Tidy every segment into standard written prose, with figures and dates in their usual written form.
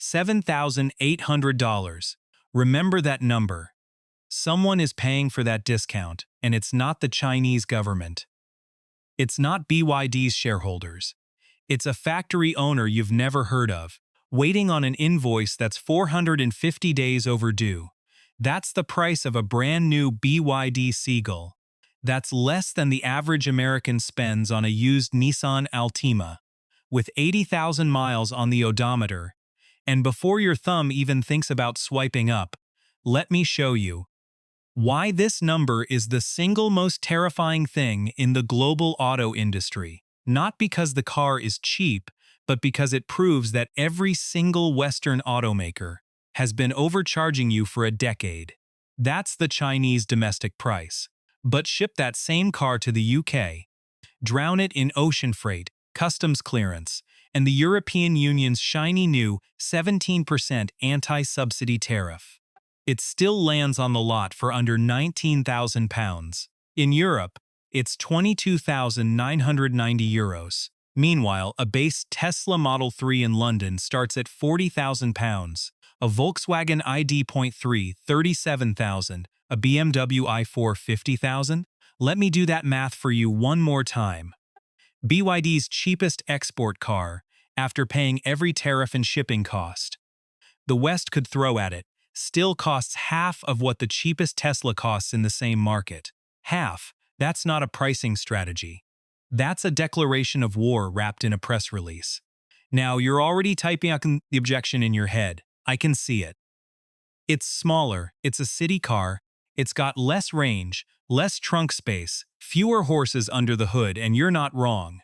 $7,800. Remember that number. Someone is paying for that discount, and it's not the Chinese government. It's not BYD's shareholders. It's a factory owner you've never heard of, waiting on an invoice that's 450 days overdue. That's the price of a brand new BYD Seagull. That's less than the average American spends on a used Nissan Altima, with 80,000 miles on the odometer. And before your thumb even thinks about swiping up, let me show you why this number is the single most terrifying thing in the global auto industry. Not because the car is cheap, but because it proves that every single Western automaker has been overcharging you for a decade. That's the Chinese domestic price. But ship that same car to the UK, drown it in ocean freight, customs clearance, and the European Union's shiny new 17% anti-subsidy tariff. It still lands on the lot for under £19,000. In Europe, it's €22,990. Meanwhile, a base Tesla Model 3 in London starts at £40,000, a Volkswagen ID.3 $37,000, a BMW i4 $50,000. Let me do that math for you one more time. BYD's cheapest export car, after paying every tariff and shipping cost the West could throw at it, still costs half of what the cheapest Tesla costs in the same market. Half. That's not a pricing strategy. That's a declaration of war wrapped in a press release. Now, you're already typing out the objection in your head. I can see it. It's smaller, it's a city car, it's got less range, less trunk space, fewer horses under the hood, and you're not wrong.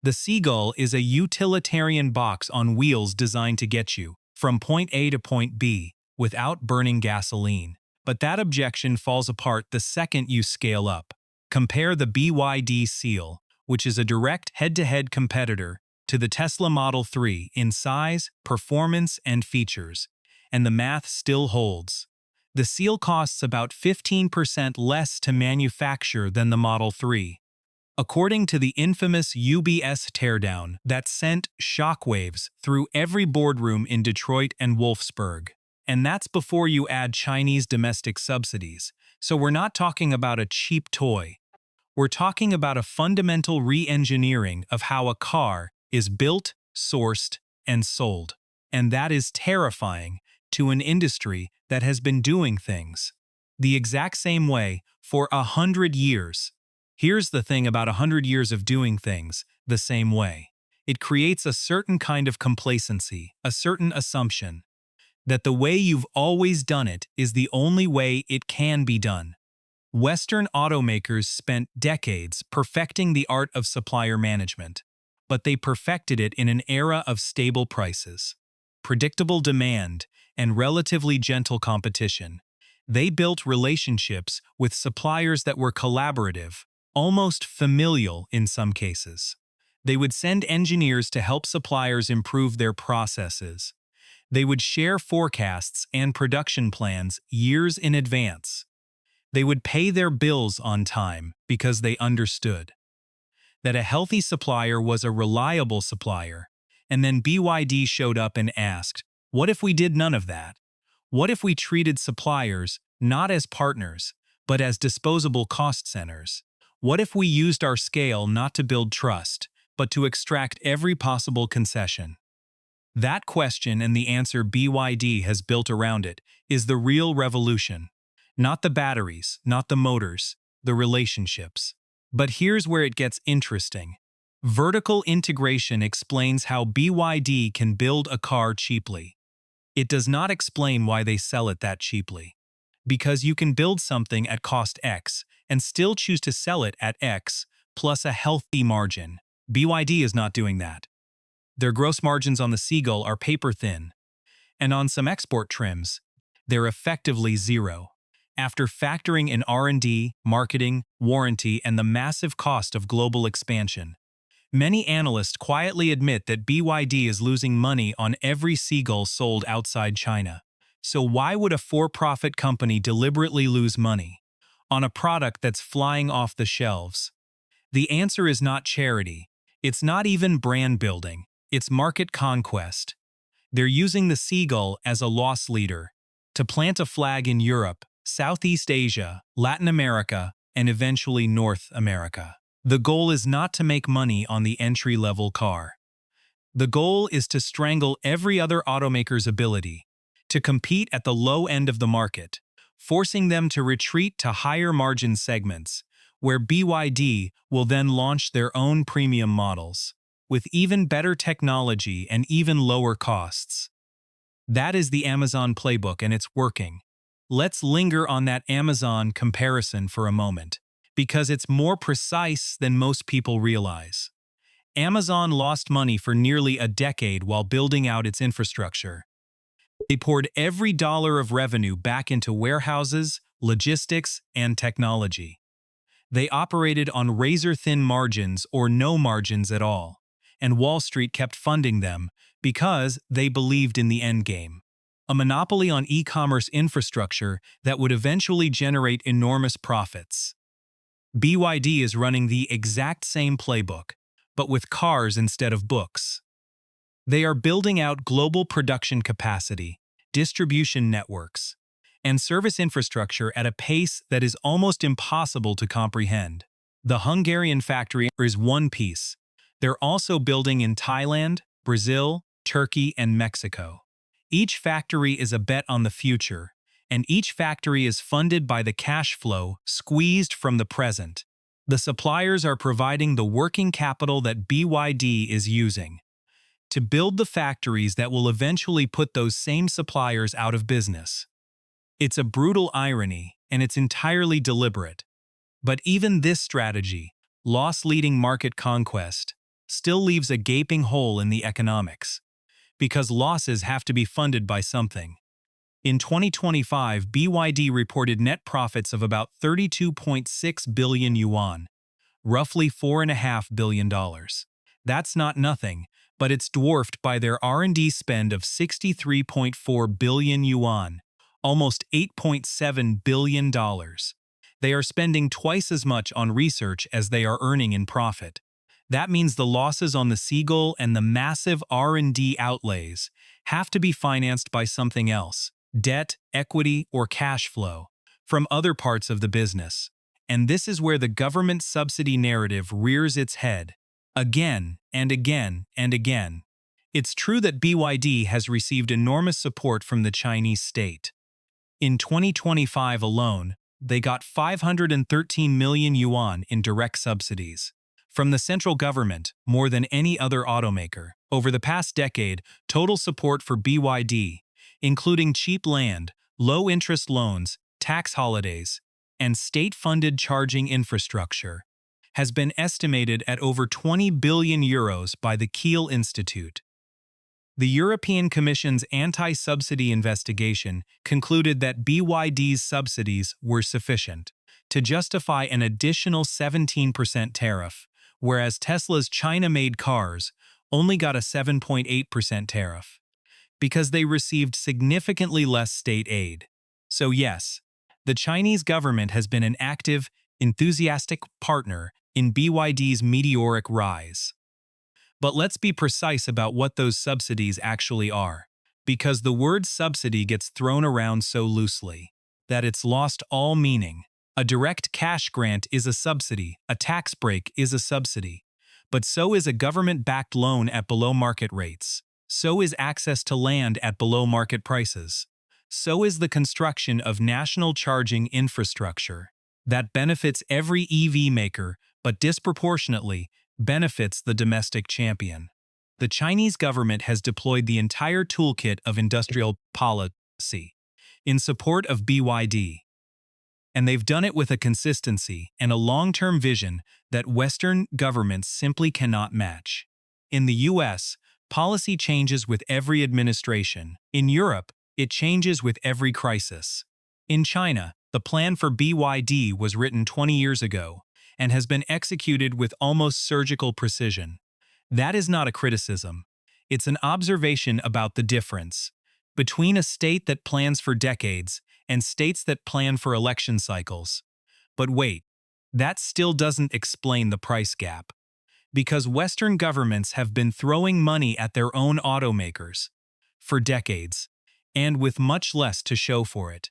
The Seagull is a utilitarian box on wheels designed to get you from point A to point B without burning gasoline. But that objection falls apart the second you scale up. Compare the BYD Seagull, which is a direct head-to-head competitor to the Tesla Model 3 in size, performance, and features, and the math still holds. The Seagull costs about 15% less to manufacture than the Model 3. According to the infamous UBS teardown that sent shockwaves through every boardroom in Detroit and Wolfsburg. And that's before you add Chinese domestic subsidies. So we're not talking about a cheap toy. We're talking about a fundamental re-engineering of how a car is built, sourced, and sold. And that is terrifying to an industry that has been doing things the exact same way for 100 years. Here's the thing about 100 years of doing things the same way. It creates a certain kind of complacency, a certain assumption that the way you've always done it is the only way it can be done. Western automakers spent decades perfecting the art of supplier management, but they perfected it in an era of stable prices, predictable demand, and relatively gentle competition. They built relationships with suppliers that were collaborative, almost familial in some cases. They would send engineers to help suppliers improve their processes. They would share forecasts and production plans years in advance. They would pay their bills on time because they understood that a healthy supplier was a reliable supplier. And then BYD showed up and asked, what if we did none of that? What if we treated suppliers not as partners, but as disposable cost centers? What if we used our scale not to build trust, but to extract every possible concession? That question and the answer BYD has built around it is the real revolution. Not the batteries, not the motors, the relationships. But here's where it gets interesting. Vertical integration explains how BYD can build a car cheaply. It does not explain why they sell it that cheaply. Because you can build something at cost X and still choose to sell it at X plus a healthy margin. BYD is not doing that. Their gross margins on the Seagull are paper thin, and on some export trims, they're effectively zero. After factoring in R&D, marketing, warranty, and the massive cost of global expansion, many analysts quietly admit that BYD is losing money on every Seagull sold outside China. So why would a for-profit company deliberately lose money on a product that's flying off the shelves? The answer is not charity. It's not even brand building. It's market conquest. They're using the Seagull as a loss leader to plant a flag in Europe, Southeast Asia, Latin America, and eventually North America. The goal is not to make money on the entry-level car. The goal is to strangle every other automaker's ability to compete at the low end of the market, forcing them to retreat to higher margin segments, where BYD will then launch their own premium models, with even better technology and even lower costs. That is the Amazon playbook, and it's working. Let's linger on that Amazon comparison for a moment, because it's more precise than most people realize. Amazon lost money for nearly a decade while building out its infrastructure. They poured every dollar of revenue back into warehouses, logistics, and technology. They operated on razor-thin margins or no margins at all, and Wall Street kept funding them because they believed in the endgame. A monopoly on e-commerce infrastructure that would eventually generate enormous profits. BYD is running the exact same playbook, but with cars instead of books. They are building out global production capacity, distribution networks, and service infrastructure at a pace that is almost impossible to comprehend. The Hungarian factory is one piece. They're also building in Thailand, Brazil, Turkey, and Mexico. Each factory is a bet on the future, and each factory is funded by the cash flow squeezed from the present. The suppliers are providing the working capital that BYD is using to build the factories that will eventually put those same suppliers out of business. It's a brutal irony, and it's entirely deliberate. But even this strategy, loss-leading market conquest, still leaves a gaping hole in the economics, because losses have to be funded by something. In 2025, BYD reported net profits of about 32.6 billion yuan, roughly $4.5 billion. That's not nothing, but it's dwarfed by their R&D spend of 63.4 billion yuan, almost $8.7 billion. They are spending twice as much on research as they are earning in profit. That means the losses on the Seagull and the massive R&D outlays have to be financed by something else, debt, equity, or cash flow, from other parts of the business. And this is where the government subsidy narrative rears its head, again and again and again. It's true that BYD has received enormous support from the Chinese state. In 2025 alone, they got 513 million yuan in direct subsidies from the central government, more than any other automaker. Over the past decade, total support for BYD, including cheap land, low-interest loans, tax holidays, and state-funded charging infrastructure, has been estimated at over 20 billion euros by the Kiel Institute. The European Commission's anti-subsidy investigation concluded that BYD's subsidies were sufficient to justify an additional 17% tariff, whereas Tesla's China-made cars only got a 7.8% tariff, because they received significantly less state aid. So yes, the Chinese government has been an active, enthusiastic partner in BYD's meteoric rise. But let's be precise about what those subsidies actually are, because the word subsidy gets thrown around so loosely that it's lost all meaning. A direct cash grant is a subsidy, a tax break is a subsidy, but so is a government-backed loan at below market rates. So is access to land at below market prices. So is the construction of national charging infrastructure that benefits every EV maker, but disproportionately benefits the domestic champion. The Chinese government has deployed the entire toolkit of industrial policy in support of BYD. And they've done it with a consistency and a long-term vision that Western governments simply cannot match. In the US, policy changes with every administration. In Europe, it changes with every crisis. In China, the plan for BYD was written 20 years ago and has been executed with almost surgical precision. That is not a criticism. It's an observation about the difference between a state that plans for decades and states that plan for election cycles. But wait, that still doesn't explain the price gap. Because Western governments have been throwing money at their own automakers, for decades, and with much less to show for it.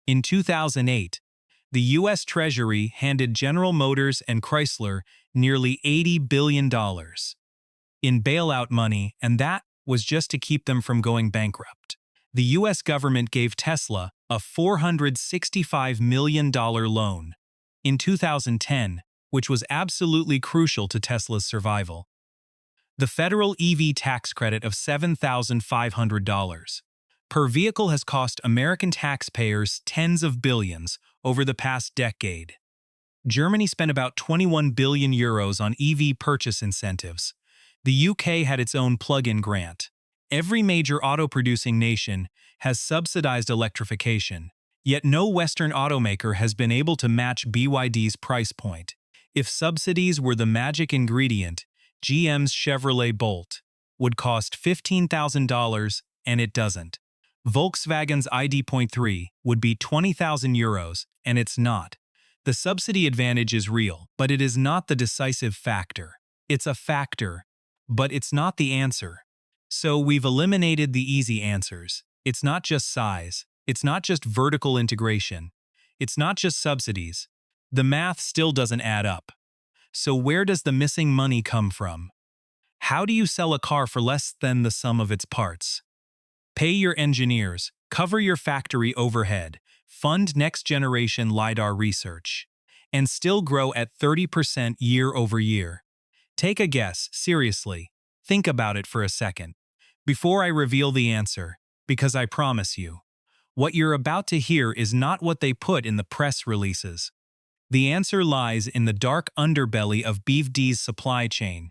In 2008, the U.S. Treasury handed General Motors and Chrysler nearly $80 billion in bailout money, and that was just to keep them from going bankrupt. The U.S. government gave Tesla a $465 million loan in 2010, which was absolutely crucial to Tesla's survival. The federal EV tax credit of $7,500 per vehicle has cost American taxpayers tens of billions over the past decade. Germany spent about 21 billion euros on EV purchase incentives. The UK had its own plug-in grant. Every major auto-producing nation has subsidized electrification, yet no Western automaker has been able to match BYD's price point. If subsidies were the magic ingredient, GM's Chevrolet Bolt would cost $15,000, and it doesn't. Volkswagen's ID.3 would be 20,000 euros, and it's not. The subsidy advantage is real, but it is not the decisive factor. It's a factor, but it's not the answer. So we've eliminated the easy answers. It's not just size. It's not just vertical integration. It's not just subsidies. The math still doesn't add up. So where does the missing money come from? How do you sell a car for less than the sum of its parts? Pay your engineers, cover your factory overhead, fund next-generation LiDAR research, and still grow at 30% year over year. Take a guess, seriously. Think about it for a second, before I reveal the answer, because I promise you, what you're about to hear is not what they put in the press releases. The answer lies in the dark underbelly of BYD's supply chain,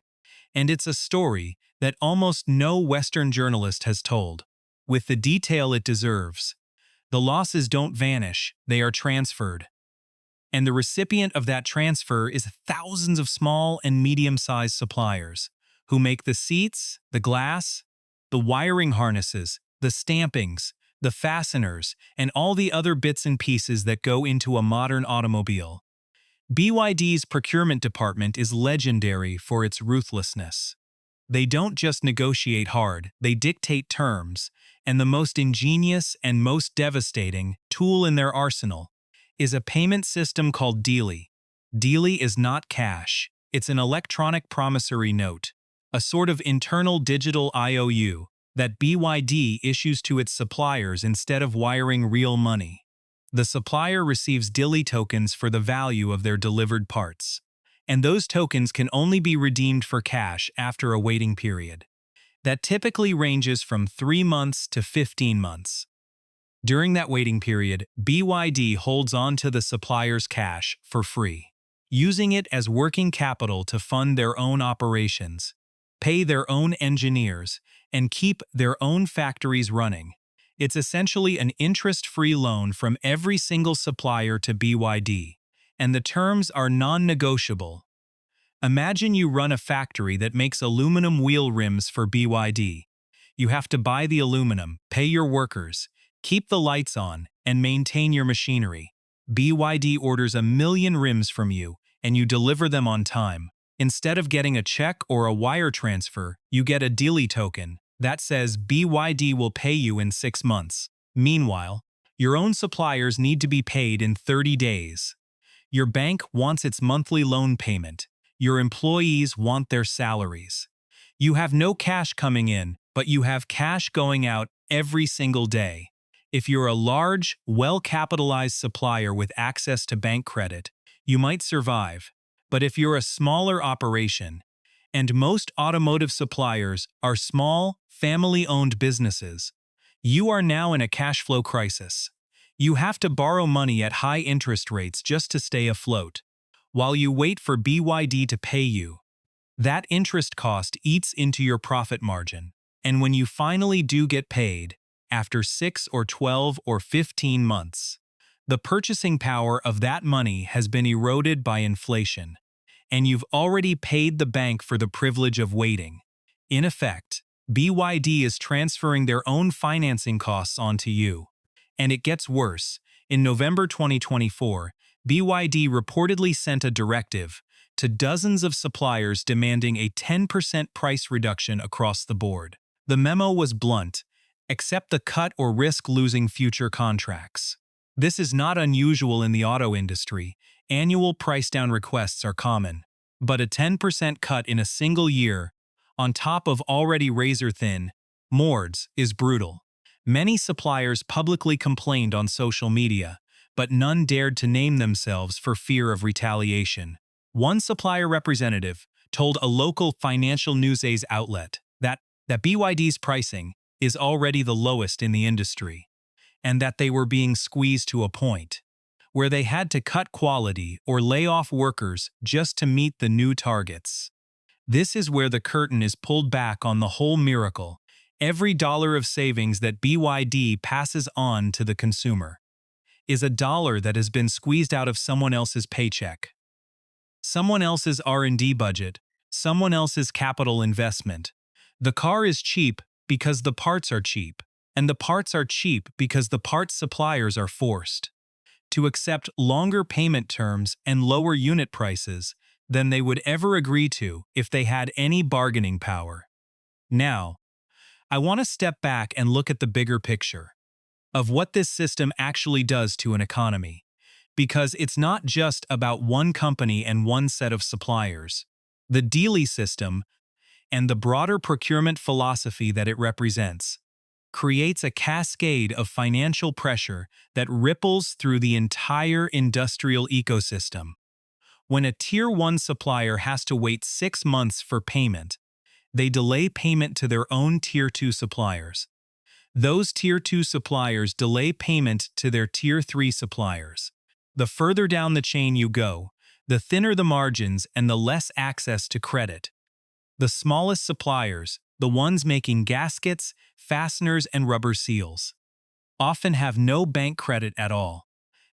and it's a story that almost no Western journalist has told, with the detail it deserves. The losses don't vanish, they are transferred. And the recipient of that transfer is thousands of small and medium-sized suppliers who make the seats, the glass, the wiring harnesses, the stampings, the fasteners, and all the other bits and pieces that go into a modern automobile. BYD's procurement department is legendary for its ruthlessness. They don't just negotiate hard, they dictate terms, and the most ingenious and most devastating tool in their arsenal is a payment system called Dealy. Dealy is not cash, it's an electronic promissory note, a sort of internal digital IOU that BYD issues to its suppliers instead of wiring real money. The supplier receives Dealy tokens for the value of their delivered parts, and those tokens can only be redeemed for cash after a waiting period. That typically ranges from 3 months to 15 months. During that waiting period, BYD holds on to the supplier's cash for free, using it as working capital to fund their own operations, pay their own engineers, and keep their own factories running. It's essentially an interest-free loan from every single supplier to BYD, and the terms are non-negotiable. Imagine you run a factory that makes aluminum wheel rims for BYD. You have to buy the aluminum, pay your workers, keep the lights on, and maintain your machinery. BYD orders 1 million rims from you, and you deliver them on time. Instead of getting a check or a wire transfer, you get a Dealy token that says BYD will pay you in 6 months. Meanwhile, your own suppliers need to be paid in 30 days. Your bank wants its monthly loan payment. Your employees want their salaries. You have no cash coming in, but you have cash going out every single day. If you're a large, well-capitalized supplier with access to bank credit, you might survive. But if you're a smaller operation, and most automotive suppliers are small, family-owned businesses, you are now in a cash flow crisis. You have to borrow money at high interest rates just to stay afloat, while you wait for BYD to pay you. That interest cost eats into your profit margin, and when you finally do get paid, after 6 or 12 or 15 months, the purchasing power of that money has been eroded by inflation, and you've already paid the bank for the privilege of waiting. In effect, BYD is transferring their own financing costs onto you. And it gets worse. In November 2024, BYD reportedly sent a directive to dozens of suppliers demanding a 10% price reduction across the board. The memo was blunt: accept the cut or risk losing future contracts. This is not unusual in the auto industry. Annual price down requests are common. But a 10% cut in a single year, on top of already razor-thin mords, is brutal. Many suppliers publicly complained on social media, but none dared to name themselves for fear of retaliation. One supplier representative told a local financial news outlet that BYD's pricing is already the lowest in the industry, and that they were being squeezed to a point where they had to cut quality or lay off workers just to meet the new targets. This is where the curtain is pulled back on the whole miracle. Every dollar of savings that BYD passes on to the consumer is a dollar that has been squeezed out of someone else's paycheck, someone else's R&D budget, someone else's capital investment. The car is cheap because the parts are cheap, and the parts are cheap because the parts suppliers are forced to accept longer payment terms and lower unit prices than they would ever agree to if they had any bargaining power. Now, I want to step back and look at the bigger picture of what this system actually does to an economy, because it's not just about one company and one set of suppliers. The dealie system and the broader procurement philosophy that it represents creates a cascade of financial pressure that ripples through the entire industrial ecosystem. When a Tier 1 supplier has to wait 6 months for payment, they delay payment to their own Tier 2 suppliers. Those Tier 2 suppliers delay payment to their Tier 3 suppliers. The further down the chain you go, the thinner the margins and the less access to credit. The smallest suppliers, the ones making gaskets, fasteners, and rubber seals, often have no bank credit at all.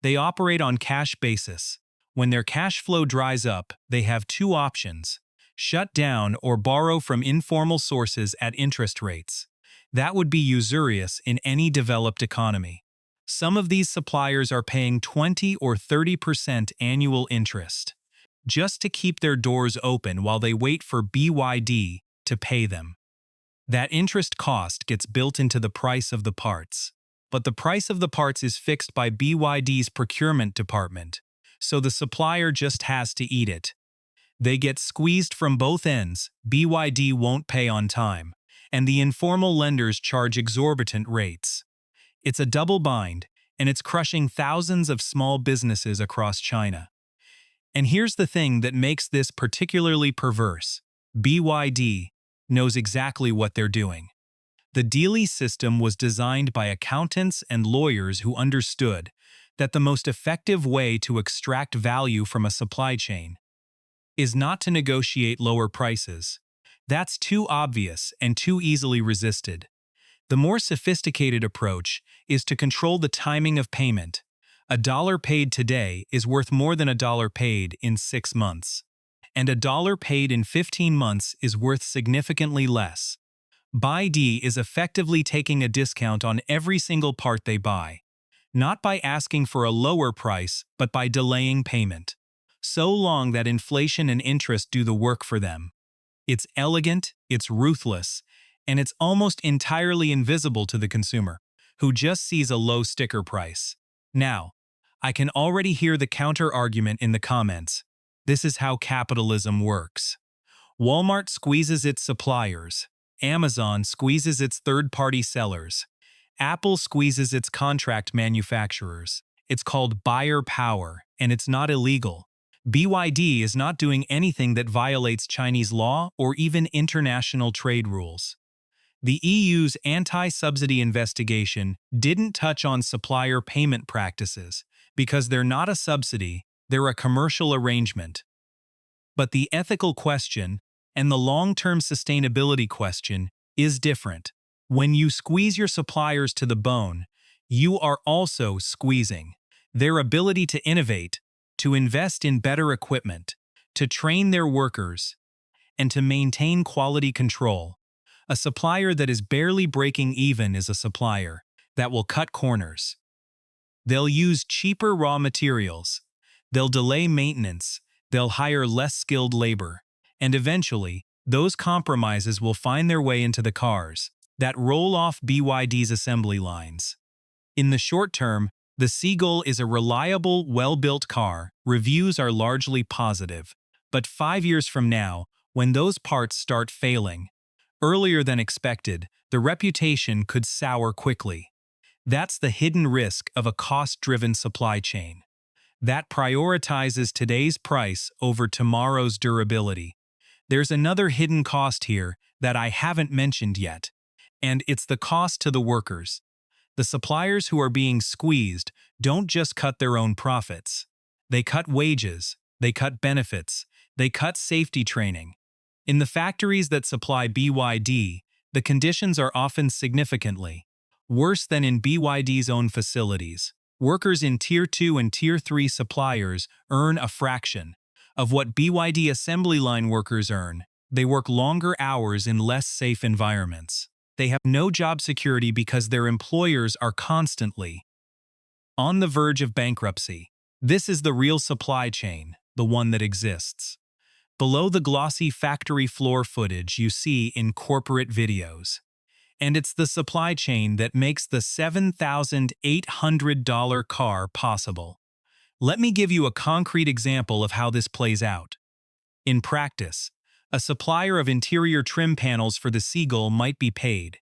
They operate on cash basis. When their cash flow dries up, they have two options: shut down or borrow from informal sources at interest rates. That would be usurious in any developed economy. Some of these suppliers are paying 20 or 30% annual interest just to keep their doors open while they wait for BYD to pay them. That interest cost gets built into the price of the parts. But the price of the parts is fixed by BYD's procurement department, so the supplier just has to eat it. They get squeezed from both ends. BYD won't pay on time, and the informal lenders charge exorbitant rates. It's a double bind, and it's crushing thousands of small businesses across China. And here's the thing that makes this particularly perverse. BYD knows exactly what they're doing. The dealie system was designed by accountants and lawyers who understood that the most effective way to extract value from a supply chain is not to negotiate lower prices. That's too obvious and too easily resisted. The more sophisticated approach is to control the timing of payment. A dollar paid today is worth more than a dollar paid in 6 months. And a dollar paid in 15 months is worth significantly less. BYD is effectively taking a discount on every single part they buy, not by asking for a lower price, but by delaying payment, so long that inflation and interest do the work for them. It's elegant, it's ruthless, and it's almost entirely invisible to the consumer, who just sees a low sticker price. Now, I can already hear the counter-argument in the comments. This is how capitalism works. Walmart squeezes its suppliers. Amazon squeezes its third-party sellers. Apple squeezes its contract manufacturers. It's called buyer power, and it's not illegal. BYD is not doing anything that violates Chinese law or even international trade rules. The EU's anti-subsidy investigation didn't touch on supplier payment practices because they're not a subsidy, they're a commercial arrangement. But the ethical question and the long-term sustainability question is different. When you squeeze your suppliers to the bone, you are also squeezing their ability to innovate, to invest in better equipment, to train their workers, and to maintain quality control. A supplier that is barely breaking even is a supplier that will cut corners. They'll use cheaper raw materials. They'll delay maintenance. They'll hire less skilled labor. And eventually, those compromises will find their way into the cars. that roll off BYD's assembly lines. In the short term, the Seagull is a reliable, well-built car. Reviews are largely positive. But 5 years from now, when those parts start failing, earlier than expected, the reputation could sour quickly. That's the hidden risk of a cost-driven supply chain that prioritizes today's price over tomorrow's durability. There's another hidden cost here that I haven't mentioned yet, and it's the cost to the workers. The suppliers who are being squeezed don't just cut their own profits. They cut wages, they cut benefits, they cut safety training. In the factories that supply BYD, the conditions are often significantly worse than in BYD's own facilities. Workers in Tier 2 and Tier 3 suppliers earn a fraction of what BYD assembly line workers earn. They work longer hours in less safe environments. They have no job security because their employers are constantly on the verge of bankruptcy. This is the real supply chain, the one that exists. Below the glossy factory floor footage you see in corporate videos. And it's the supply chain that makes the $7,800 car possible. Let me give you a concrete example of how this plays out. In practice, a supplier of interior trim panels for the Seagull might be paid,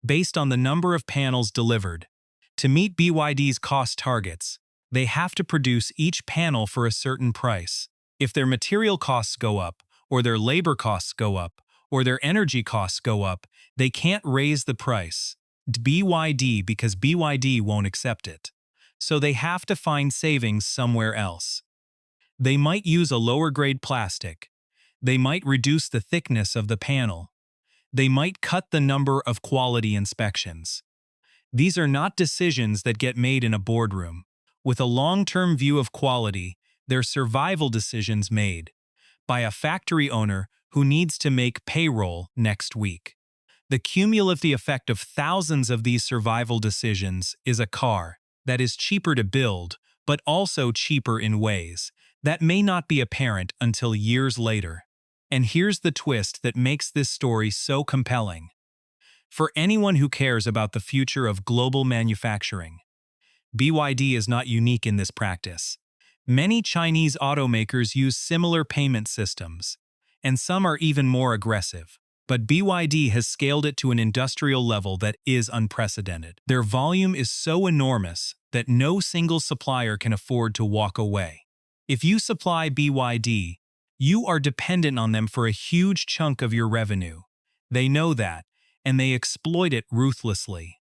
based on the number of panels delivered. To meet BYD's cost targets, they have to produce each panel for a certain price. If their material costs go up, or their labor costs go up, or their energy costs go up, they can't raise the price. BYD because BYD won't accept it. So they have to find savings somewhere else. They might use a lower-grade plastic. They might reduce the thickness of the panel. They might cut the number of quality inspections. These are not decisions that get made in a boardroom. With a long-term view of quality, they're survival decisions made by a factory owner who needs to make payroll next week. The cumulative effect of thousands of these survival decisions is a car that is cheaper to build, but also cheaper in ways that may not be apparent until years later. And here's the twist that makes this story so compelling. For anyone who cares about the future of global manufacturing, BYD is not unique in this practice. Many Chinese automakers use similar payment systems, and some are even more aggressive. But BYD has scaled it to an industrial level that is unprecedented. Their volume is so enormous that no single supplier can afford to walk away. If you supply BYD, you are dependent on them for a huge chunk of your revenue. They know that, and they exploit it ruthlessly.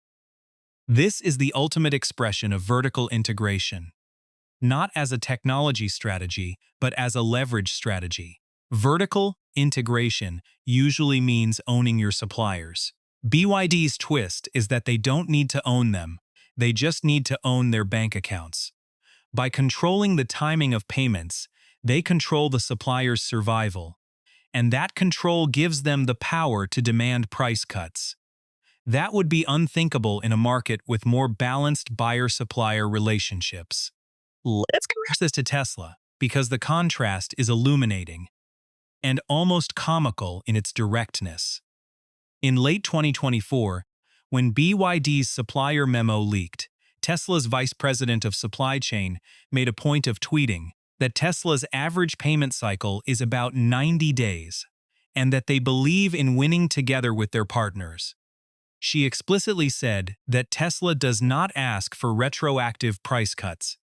This is the ultimate expression of vertical integration, not as a technology strategy, but as a leverage strategy. Vertical integration usually means owning your suppliers. BYD's twist is that they don't need to own them, they just need to own their bank accounts. By controlling the timing of payments, they control the supplier's survival, and that control gives them the power to demand price cuts. That would be unthinkable in a market with more balanced buyer-supplier relationships. Let's compare this to Tesla, because the contrast is illuminating and almost comical in its directness. In late 2024, when BYD's supplier memo leaked, Tesla's vice president of supply chain made a point of tweeting that Tesla's average payment cycle is about 90 days, and that they believe in winning together with their partners. She explicitly said that Tesla does not ask for retroactive price cuts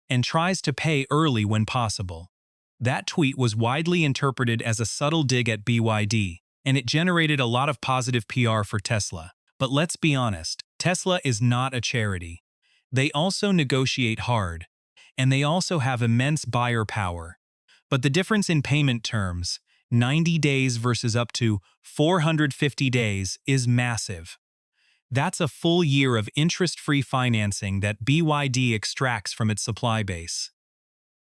and tries to pay early when possible. That tweet was widely interpreted as a subtle dig at BYD, and it generated a lot of positive PR for Tesla. But let's be honest, Tesla is not a charity. They also negotiate hard, and they also have immense buyer power. But the difference in payment terms, 90 days versus up to 450 days, is massive. That's a full year of interest-free financing that BYD extracts from its supply base.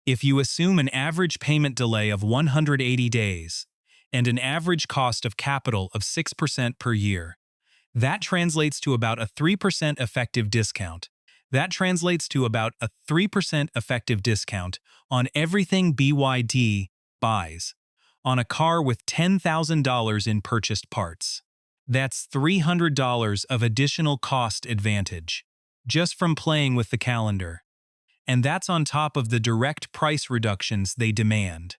If you assume an average payment delay of 180 days and an average cost of capital of 6% per year, that translates to about a 3% effective discount. That translates to about a 3% effective discount on everything BYD buys, on a car with $10,000 in purchased parts. That's $300 of additional cost advantage, just from playing with the calendar. And that's on top of the direct price reductions they demand.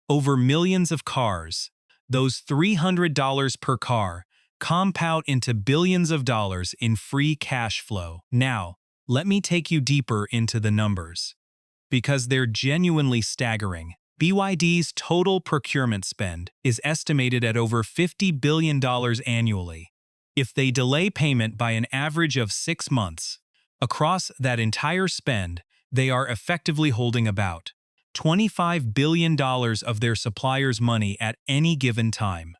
Over millions of cars, those $300 per car compound into billions of dollars in free cash flow. Now, let me take you deeper into the numbers, because they're genuinely staggering. BYD's total procurement spend is estimated at over $50 billion annually. If they delay payment by an average of 6 months, across that entire spend, they are effectively holding about $25 billion of their suppliers' money at any given time.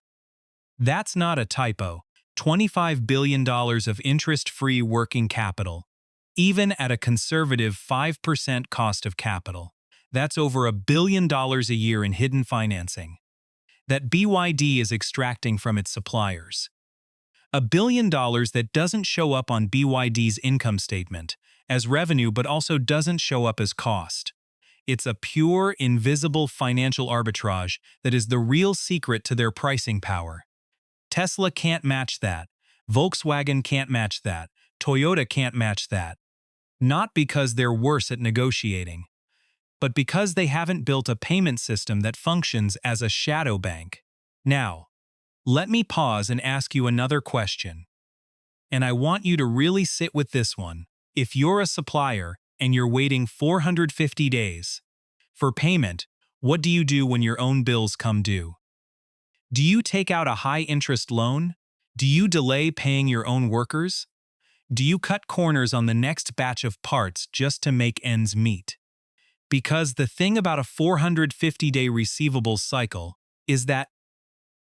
That's not a typo. $25 billion of interest-free working capital, even at a conservative 5% cost of capital. That's over $1 billion a year in hidden financing that BYD is extracting from its suppliers. $1 billion that doesn't show up on BYD's income statement as revenue but also doesn't show up as cost. It's a pure, invisible financial arbitrage that is the real secret to their pricing power. Tesla can't match that. Volkswagen can't match that. Toyota can't match that. Not because they're worse at negotiating, but because they haven't built a payment system that functions as a shadow bank. Now, let me pause and ask you another question. And I want you to really sit with this one. If you're a supplier and you're waiting 450 days for payment, what do you do when your own bills come due? Do you take out a high-interest loan? Do you delay paying your own workers? Do you cut corners on the next batch of parts just to make ends meet? Because the thing about a 450-day receivables cycle is that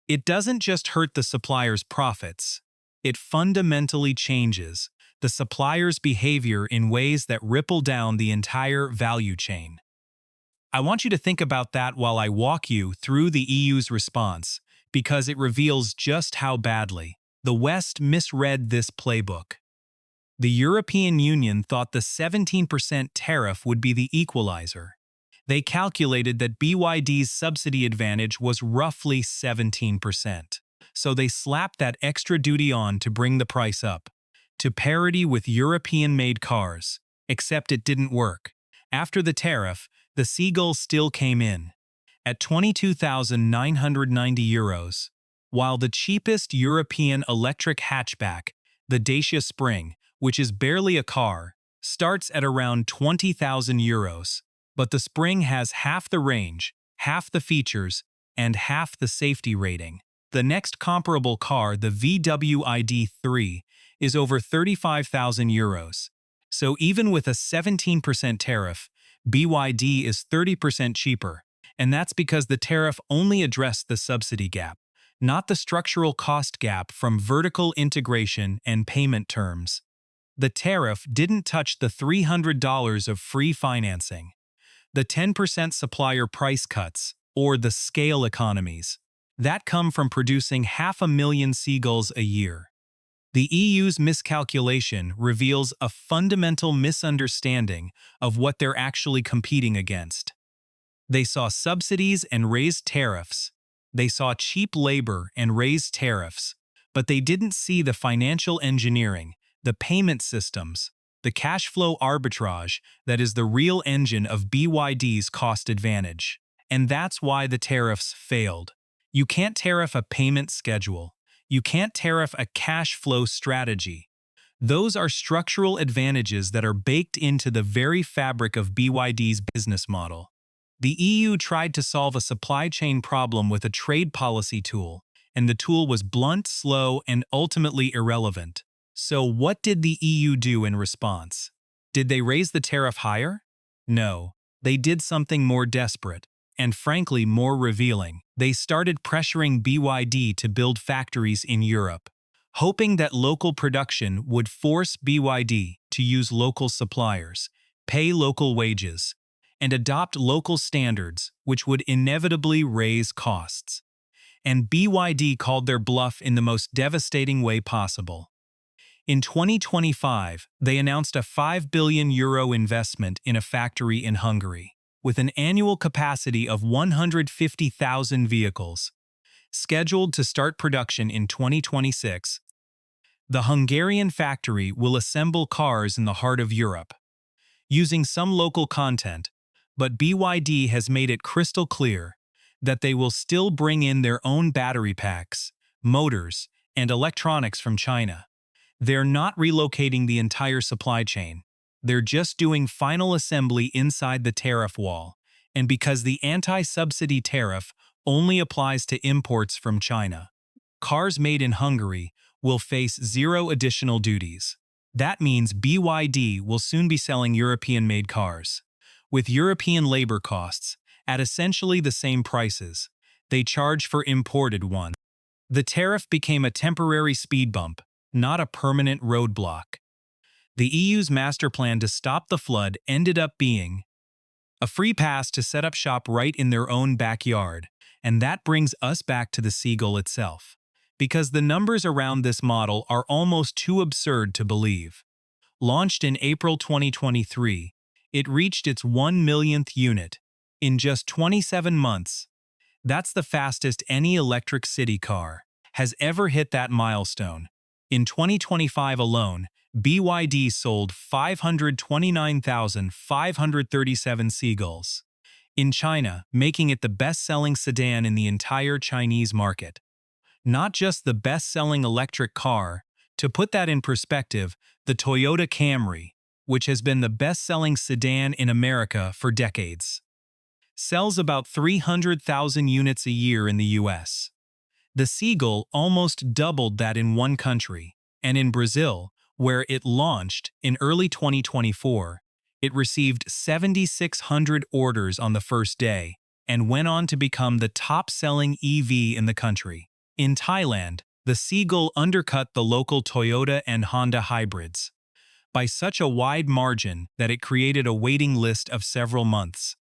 it doesn't just hurt the supplier's profits, it fundamentally changes the supplier's behavior in ways that ripple down the entire value chain. I want you to think about that while I walk you through the EU's response, because it reveals just how badly the West misread this playbook. The European Union thought the 17% tariff would be the equalizer. They calculated that BYD's subsidy advantage was roughly 17%. So they slapped that extra duty on to bring the price up to parity with European-made cars, except it didn't work. After the tariff, the Seagull still came in at €22,990, while the cheapest European electric hatchback, the Dacia Spring, which is barely a car, starts at around €20,000, but the Spring has half the range, half the features, and half the safety rating. The next comparable car, the VW ID.3, is over €35,000. So even with a 17% tariff, BYD is 30% cheaper, and that's because the tariff only addressed the subsidy gap, not the structural cost gap from vertical integration and payment terms. The tariff didn't touch the $300 of free financing, the 10% supplier price cuts, or the scale economies that come from producing 500,000 Seagulls a year. The EU's miscalculation reveals a fundamental misunderstanding of what they're actually competing against. They saw subsidies and raised tariffs. They saw cheap labor and raised tariffs, but they didn't see the financial engineering, the payment systems, the cash flow arbitrage that is the real engine of BYD's cost advantage. And that's why the tariffs failed. You can't tariff a payment schedule. You can't tariff a cash flow strategy. Those are structural advantages that are baked into the very fabric of BYD's business model. The EU tried to solve a supply chain problem with a trade policy tool, and the tool was blunt, slow, and ultimately irrelevant. So what did the EU do in response? Did they raise the tariff higher? No. They did something more desperate, and frankly more revealing. They started pressuring BYD to build factories in Europe, hoping that local production would force BYD to use local suppliers, pay local wages, and adopt local standards, which would inevitably raise costs. And BYD called their bluff in the most devastating way possible. In 2025, they announced a €5 billion investment in a factory in Hungary, with an annual capacity of 150,000 vehicles. scheduled to start production in 2026. The Hungarian factory will assemble cars in the heart of Europe, using some local content, but BYD has made it crystal clear that they will still bring in their own battery packs, motors, and electronics from China. They're not relocating the entire supply chain. They're just doing final assembly inside the tariff wall, and because the anti-subsidy tariff only applies to imports from China, cars made in Hungary will face zero additional duties. That means BYD will soon be selling European-made cars, with European labor costs at essentially the same prices they charge for imported ones. The tariff became a temporary speed bump, not a permanent roadblock. The EU's master plan to stop the flood ended up being a free pass to set up shop right in their own backyard, and that brings us back to the Seagull itself. Because the numbers around this model are almost too absurd to believe. Launched in April 2023, it reached its 1 millionth unit in just 27 months. That's the fastest any electric city car has ever hit that milestone. In 2025 alone, BYD sold 529,537 Seagulls in China, making it the best-selling sedan in the entire Chinese market. Not just the best-selling electric car. To put that in perspective, the Toyota Camry, which has been the best-selling sedan in America for decades, sells about 300,000 units a year in the US. The Seagull almost doubled that in one country, and in Brazil, where it launched in early 2024, it received 7,600 orders on the first day and went on to become the top-selling EV in the country. In Thailand, the Seagull undercut the local Toyota and Honda hybrids by such a wide margin that it created a waiting list of several months.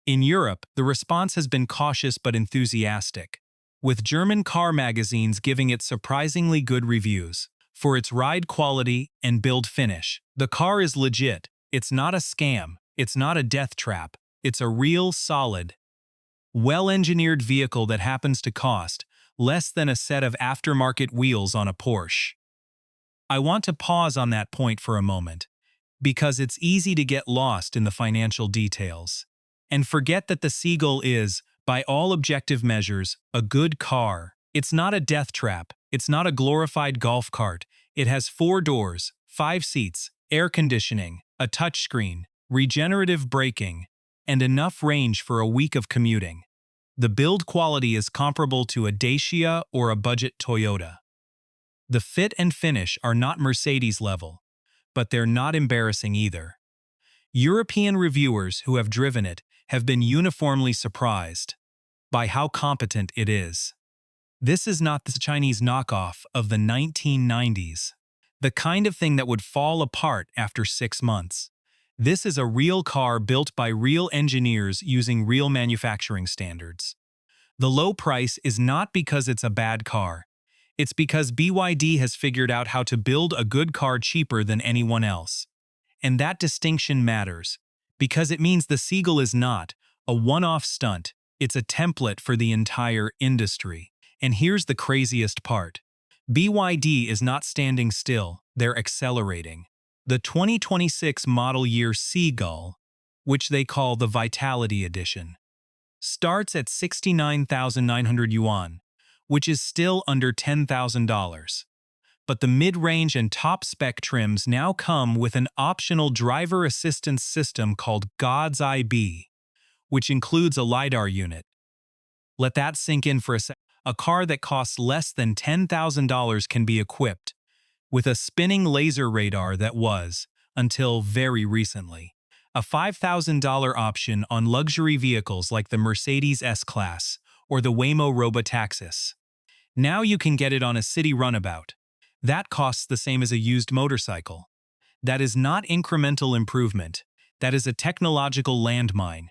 In Europe, the response has been cautious but enthusiastic, with German car magazines giving it surprisingly good reviews for its ride quality and build finish. The car is legit. It's not a scam. It's not a death trap. It's a real, solid, well-engineered vehicle that happens to cost less than a set of aftermarket wheels on a Porsche. I want to pause on that point for a moment, because it's easy to get lost in the financial details and forget that the Seagull is, by all objective measures, a good car. It's not a death trap. It's not a glorified golf cart. It has 4 doors, 5 seats, air conditioning, a touchscreen, regenerative braking, and enough range for a week of commuting. The build quality is comparable to a Dacia or a budget Toyota. The fit and finish are not Mercedes level, but they're not embarrassing either. European reviewers who have driven it have been uniformly surprised by how competent it is. This is not the Chinese knockoff of the 1990s, the kind of thing that would fall apart after 6 months. This is a real car built by real engineers using real manufacturing standards. The low price is not because it's a bad car. It's because BYD has figured out how to build a good car cheaper than anyone else. And that distinction matters, because it means the Seagull is not a one-off stunt. It's a template for the entire industry. And here's the craziest part. BYD is not standing still, they're accelerating. The 2026 model year Seagull, which they call the Vitality Edition, starts at 69,900 yuan, which is still under $10,000. But the mid-range and top-spec trims now come with an optional driver assistance system called God's Eye B, which includes a LiDAR unit. Let that sink in for a second. A car that costs less than $10,000 can be equipped with a spinning laser radar that was, until very recently, a $5,000 option on luxury vehicles like the Mercedes S-Class or the Waymo Robotaxis. Now you can get it on a city runabout. That costs the same as a used motorcycle. That is not incremental improvement. That is a technological landmine,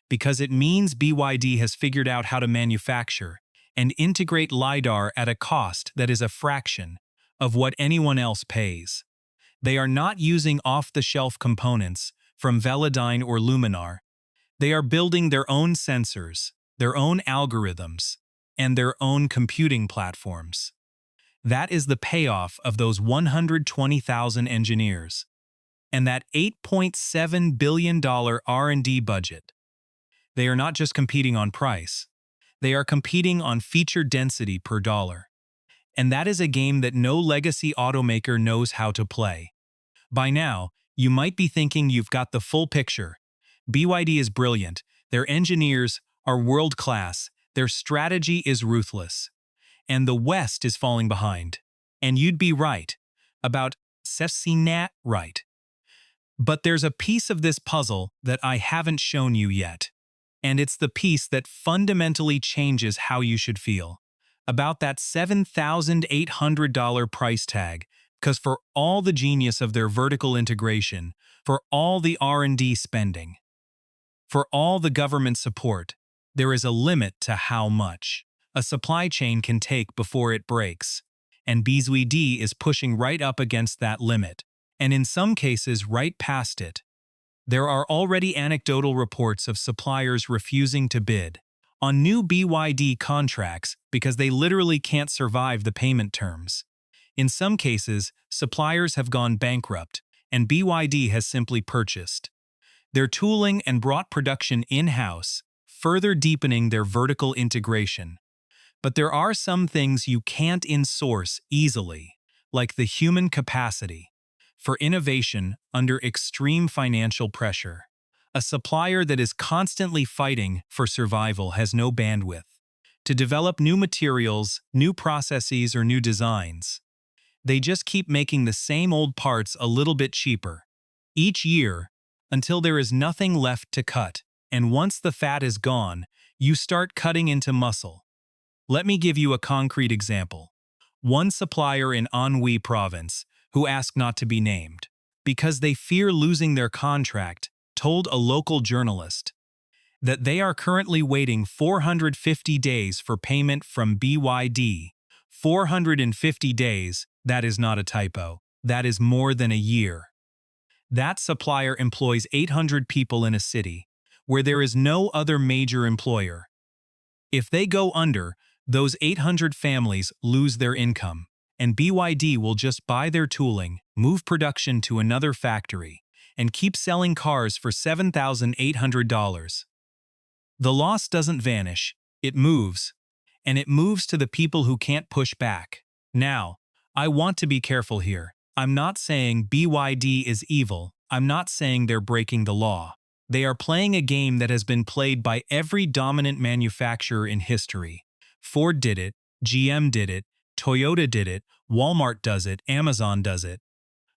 because it means BYD has figured out how to manufacture and integrate LiDAR at a cost that is a fraction of what anyone else pays. They are not using off-the-shelf components from Velodyne or Luminar. They are building their own sensors, their own algorithms, and their own computing platforms. That is the payoff of those 120,000 engineers and that $8.7 billion R&D budget. They are not just competing on price. They are competing on feature density per dollar. And that is a game that no legacy automaker knows how to play. By now, you might be thinking you've got the full picture. BYD is brilliant, their engineers are world-class, their strategy is ruthless, and the West is falling behind. And you'd be right. About Cessina right. But there's a piece of this puzzle that I haven't shown you yet. And it's the piece that fundamentally changes how you should feel about that $7,800 price tag, because for all the genius of their vertical integration, for all the R&D spending, for all the government support, there is a limit to how much a supply chain can take before it breaks, and BYD is pushing right up against that limit, and in some cases right past it. There are already anecdotal reports of suppliers refusing to bid on new BYD contracts because they literally can't survive the payment terms. In some cases, suppliers have gone bankrupt, and BYD has simply purchased their tooling and brought production in-house, further deepening their vertical integration. But there are some things you can't insource easily, like the human capacity for innovation under extreme financial pressure. A supplier that is constantly fighting for survival has no bandwidth to develop new materials, new processes, or new designs. They just keep making the same old parts a little bit cheaper each year until there is nothing left to cut. And once the fat is gone, you start cutting into muscle. Let me give you a concrete example. One supplier in Anhui province, who asked not to be named, because they fear losing their contract, told a local journalist that they are currently waiting 450 days for payment from BYD. 450 days, that is not a typo. That is more than a year. That supplier employs 800 people in a city where there is no other major employer. If they go under, those 800 families lose their income, and BYD will just buy their tooling, move production to another factory, and keep selling cars for $7,800. The loss doesn't vanish, it moves, and it moves to the people who can't push back. Now, I want to be careful here. I'm not saying BYD is evil. I'm not saying they're breaking the law. They are playing a game that has been played by every dominant manufacturer in history. Ford did it, GM did it, Toyota did it, Walmart does it, Amazon does it.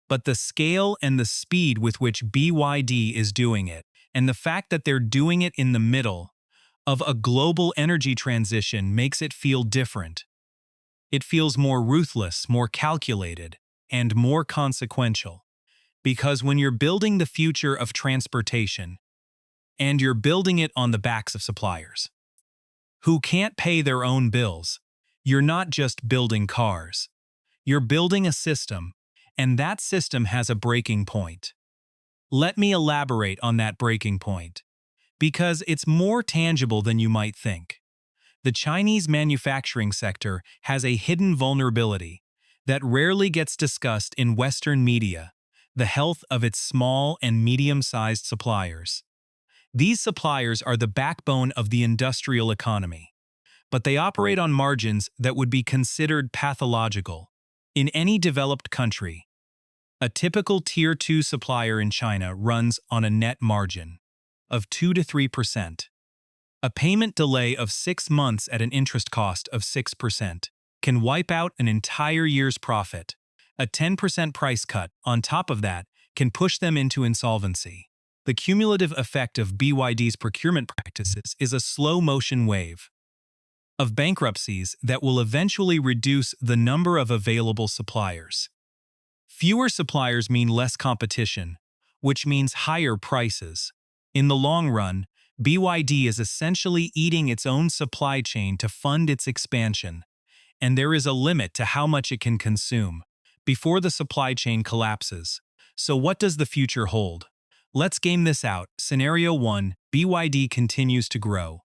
But the scale and the speed with which BYD is doing it, and the fact that they're doing it in the middle of a global energy transition makes it feel different. It feels more ruthless, more calculated, and more consequential. Because when you're building the future of transportation, and you're building it on the backs of suppliers who can't pay their own bills, you're not just building cars. You're building a system, and that system has a breaking point. Let me elaborate on that breaking point, because it's more tangible than you might think. The Chinese manufacturing sector has a hidden vulnerability that rarely gets discussed in Western media: the health of its small and medium-sized suppliers. These suppliers are the backbone of the industrial economy, but they operate on margins that would be considered pathological. In any developed country, a typical Tier 2 supplier in China runs on a net margin of 2 to 3%. A payment delay of 6 months at an interest cost of 6% can wipe out an entire year's profit. A 10% price cut on top of that can push them into insolvency. The cumulative effect of BYD's procurement practices is a slow-motion wave of bankruptcies that will eventually reduce the number of available suppliers. Fewer suppliers mean less competition, which means higher prices. In the long run, BYD is essentially eating its own supply chain to fund its expansion, and there is a limit to how much it can consume before the supply chain collapses. So what does the future hold? Let's game this out. Scenario 1, BYD continues to grow.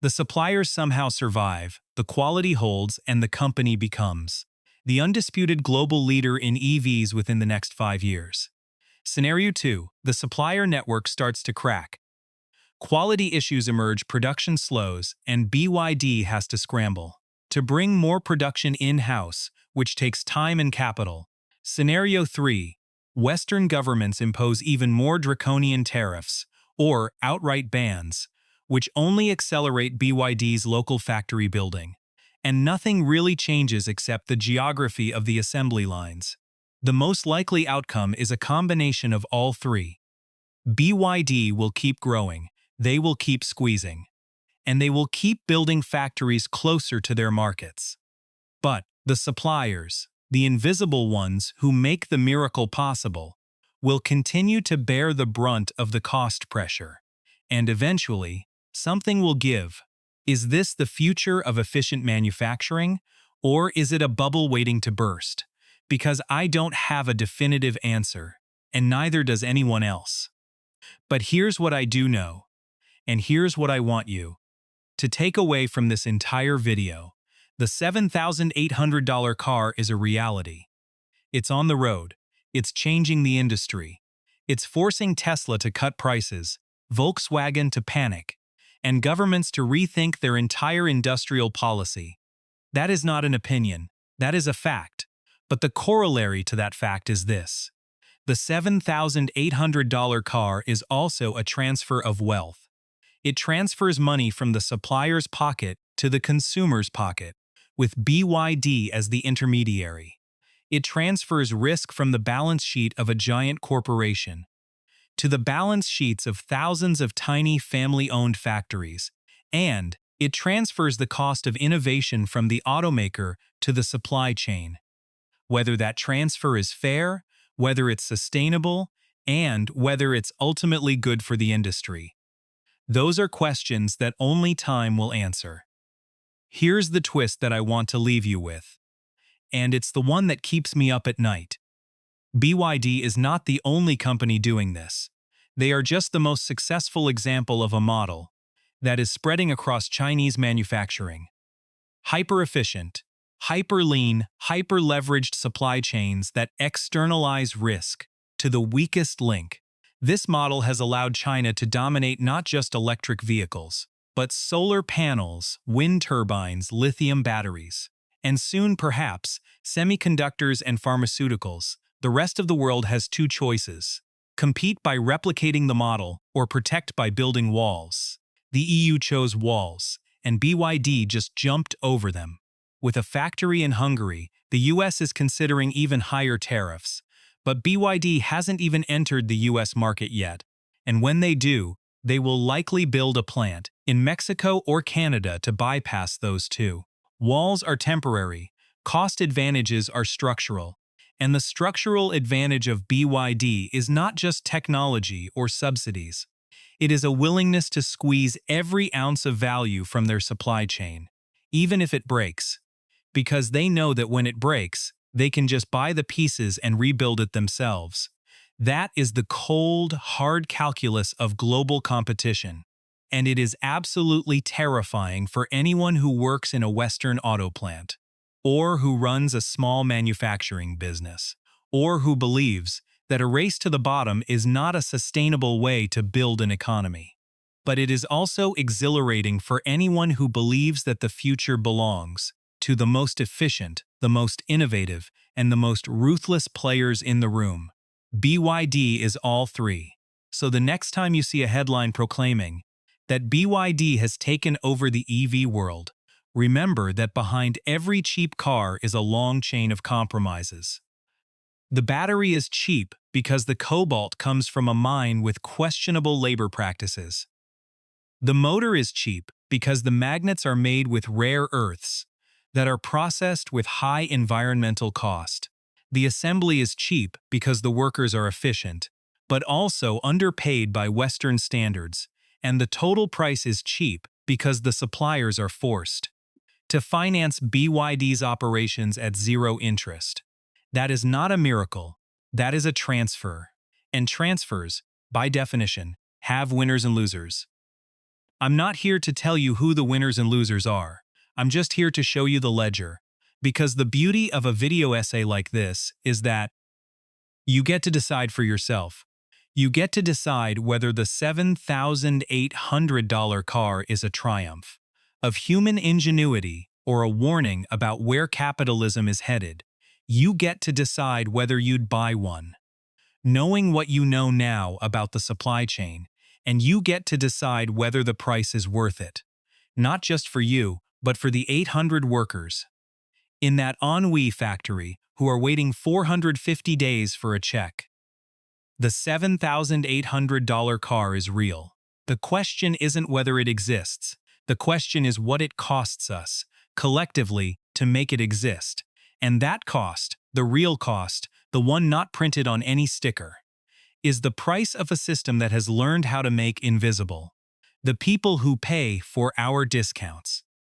The suppliers somehow survive, the quality holds, and the company becomes the undisputed global leader in EVs within the next 5 years. Scenario 2. The supplier network starts to crack. Quality issues emerge, production slows, and BYD has to scramble to bring more production in-house, which takes time and capital. Scenario 3. Western governments impose even more draconian tariffs, or outright bans, which only accelerate BYD's local factory building. And nothing really changes except the geography of the assembly lines. The most likely outcome is a combination of all three. BYD will keep growing, they will keep squeezing, and they will keep building factories closer to their markets. But the suppliers, the invisible ones who make the miracle possible, will continue to bear the brunt of the cost pressure. And eventually, something will give. Is this the future of efficient manufacturing, or is it a bubble waiting to burst? Because I don't have a definitive answer, and neither does anyone else. But here's what I do know, and here's what I want you to take away from this entire video. The $7,800 car is a reality. It's on the road. It's changing the industry. It's forcing Tesla to cut prices, Volkswagen to panic, and governments to rethink their entire industrial policy. That is not an opinion. That is a fact. But the corollary to that fact is this. The $7,800 car is also a transfer of wealth. It transfers money from the supplier's pocket to the consumer's pocket, with BYD as the intermediary. It transfers risk from the balance sheet of a giant corporation to the balance sheets of thousands of tiny family-owned factories, and it transfers the cost of innovation from the automaker to the supply chain. Whether that transfer is fair, whether it's sustainable, and whether it's ultimately good for the industry. Those are questions that only time will answer. Here's the twist that I want to leave you with, and it's the one that keeps me up at night. BYD is not the only company doing this. They are just the most successful example of a model that is spreading across Chinese manufacturing. Hyper-efficient, hyper-lean, hyper-leveraged supply chains that externalize risk to the weakest link. This model has allowed China to dominate not just electric vehicles, but solar panels, wind turbines, lithium batteries, and soon, perhaps, semiconductors and pharmaceuticals. The rest of the world has two choices: compete by replicating the model or protect by building walls. The EU chose walls, and BYD just jumped over them. With a factory in Hungary, the US is considering even higher tariffs, but BYD hasn't even entered the US market yet, and when they do, they will likely build a plant in Mexico or Canada to bypass those two. Walls are temporary, cost advantages are structural, and the structural advantage of BYD is not just technology or subsidies. It is a willingness to squeeze every ounce of value from their supply chain, even if it breaks, because they know that when it breaks, they can just buy the pieces and rebuild it themselves. That is the cold, hard calculus of global competition, and it is absolutely terrifying for anyone who works in a Western auto plant, or who runs a small manufacturing business, or who believes that a race to the bottom is not a sustainable way to build an economy. But it is also exhilarating for anyone who believes that the future belongs to the most efficient, the most innovative, and the most ruthless players in the room. BYD is all three. So the next time you see a headline proclaiming that BYD has taken over the EV world, remember that behind every cheap car is a long chain of compromises. The battery is cheap because the cobalt comes from a mine with questionable labor practices. The motor is cheap because the magnets are made with rare earths that are processed with high environmental cost. The assembly is cheap because the workers are efficient, but also underpaid by Western standards, and the total price is cheap because the suppliers are forced to finance BYD's operations at zero interest. That is not a miracle, that is a transfer. And transfers, by definition, have winners and losers. I'm not here to tell you who the winners and losers are. I'm just here to show you the ledger. Because the beauty of a video essay like this is that you get to decide for yourself. You get to decide whether the $7,800 car is a triumph of human ingenuity or a warning about where capitalism is headed. You get to decide whether you'd buy one, knowing what you know now about the supply chain, and you get to decide whether the price is worth it. Not just for you, but for the 800 workers in that ennui factory who are waiting 450 days for a check. The $7,800 car is real. The question isn't whether it exists. The question is what it costs us, collectively, to make it exist. And that cost, the real cost, the one not printed on any sticker, is the price of a system that has learned how to make invisible the people who pay for our discounts.